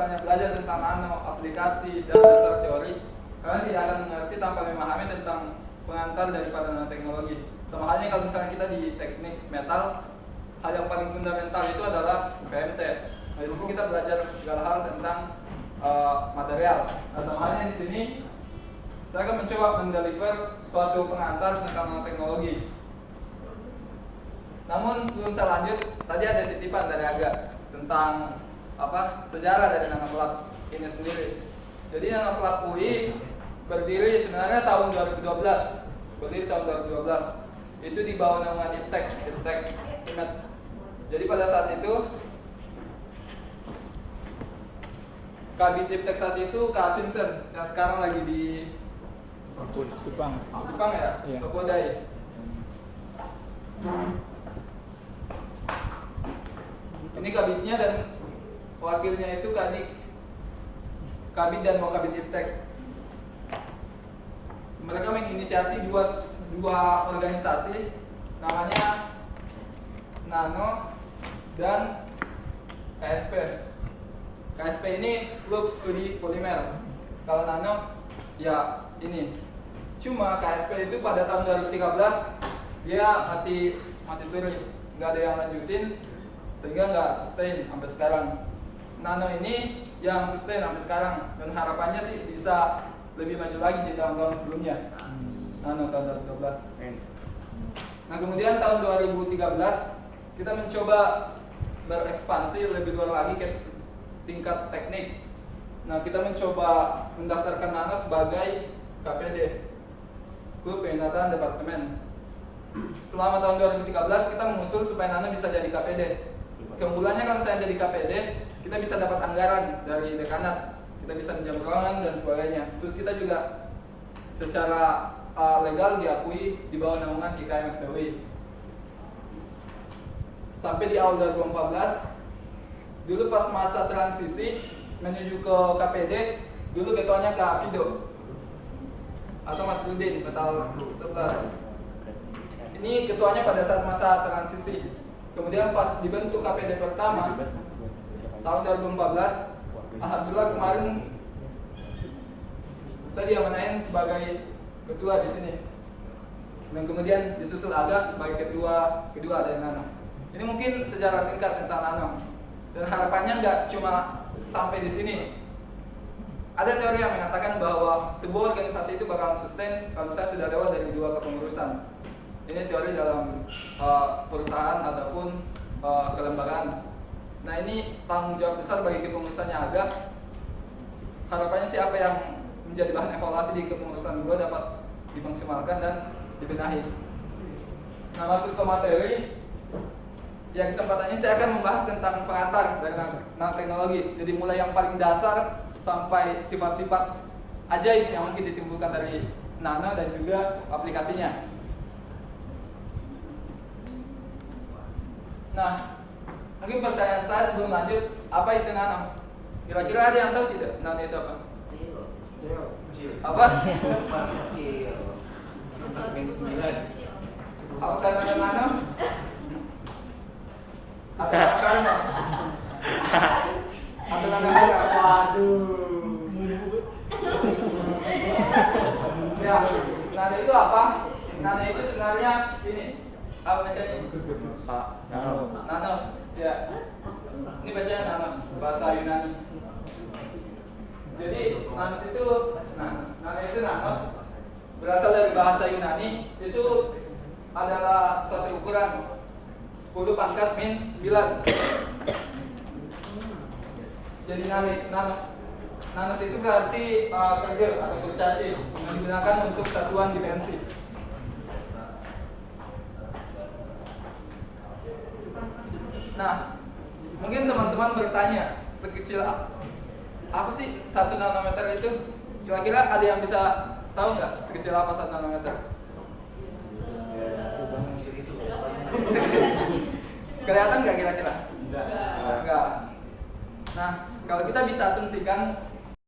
misalnya belajar tentang nano, aplikasi, dan dasar teori, kalian tidak akan mengerti tanpa memahami tentang pengantar daripada nanoteknologi. Sama halnya kalau misalnya kita di teknik metal, hal yang paling fundamental itu adalah PMT. Nah, di situ kita belajar segala hal tentang material. Nah, sama halnya di sini, saya akan mencoba mendeliver suatu pengantar tentang nanoteknologi. Namun sebelum saya lanjut, tadi ada titipan dari Aga tentang sejarah dari Nanoclub ini sendiri. Jadi Nanoclub UI berdiri sebenarnya tahun 2012. Berdiri tahun 2012. Itu di bawah naungan IPTEK, IMET. Jadi pada saat itu Kabit IPTEK saat itu Kak Vincent yang sekarang lagi di Jepang ya, Tokodai. Ini kabitnya dan wakilnya itu Kabit dan Wakabit IPTEK. Mereka menginisiasi dua organisasi, namanya Nano dan KSP. KSP ini Klub Studi Polimer. Kalau Nano ya ini. Cuma KSP itu pada tahun 2013 dia mati suri, nggak ada yang lanjutin, sehingga nggak sustain sampai sekarang. Nano ini yang sustain sampai sekarang, dan harapannya sih bisa lebih maju lagi di tahun-tahun sebelumnya. Nano tahun 2012. Nah, kemudian tahun 2013 kita mencoba berekspansi lebih luar lagi ke tingkat teknik. Nah, kita mencoba mendaftarkan Nano sebagai KPD, Klub Pendataan Departemen. Selama tahun 2013 kita mengusul supaya Nano bisa jadi KPD. Keunggulannya kalau saya jadi KPD, kita bisa dapat anggaran dari dekanat, kita bisa pinjam ruangan dan sebagainya. Terus kita juga secara legal diakui di bawah naungan IKM FTWI. Sampai di awal 2014, dulu pas masa transisi menuju ke KPD, dulu ketuanya Kak Fido atau Mas Rudin, Metal 11. Ini ketuanya pada saat masa transisi. Kemudian pas dibentuk KPD pertama tahun 2014, alhamdulillah kemarin saya diamanain sebagai ketua di sini. Dan kemudian disusul Aga sebagai ketua kedua dari Nano. Ini mungkin sejarah singkat tentang Nano. Dan harapannya nggak cuma sampai di sini. Ada teori yang mengatakan bahwa sebuah organisasi itu bakal sustain kalau saya sudah lewat dari 2 kepengurusan. Ini teori dalam perusahaan ataupun kelembagaan. Nah, ini tanggung jawab besar bagi kepengurusannya Aga. Harapannya sih apa yang menjadi bahan evaluasi di kepengurusan gue dapat dimaksimalkan dan dibenahi. Nah, masuk ke materi. Ya, kesempatan ini saya akan membahas tentang pengantar dari nanoteknologi. Jadi mulai yang paling dasar sampai sifat-sifat ajaib yang mungkin ditimbulkan dari nano dan juga aplikasinya. Nah, mungkin pertanyaan saya sebelum lanjut, apa itu nano? Kira-kira ada yang tahu tidak nano itu apa? Apa? Apa nano nano? Atau nano? Atau nano nano? Waduh. Ya, nano itu apa? Nano itu sebenarnya ini. Apa bacanya? Nanos. Ya. Ini bacanya nanos, bahasa Yunani. Jadi nanos itu nanos berasal dari bahasa Yunani, itu adalah suatu ukuran 10 pangkat min 9. Jadi nanos itu berarti kerja atau kurcaci yang digunakan untuk satuan dimensi. Nah, mungkin teman-teman bertanya, sekecil apa sih 1 nanometer itu? Kira-kira ada yang bisa tahu nggak sekecil apa 1 nanometer? Kelihatan nggak kira-kira? Enggak. Nah, kalau kita bisa asumsikan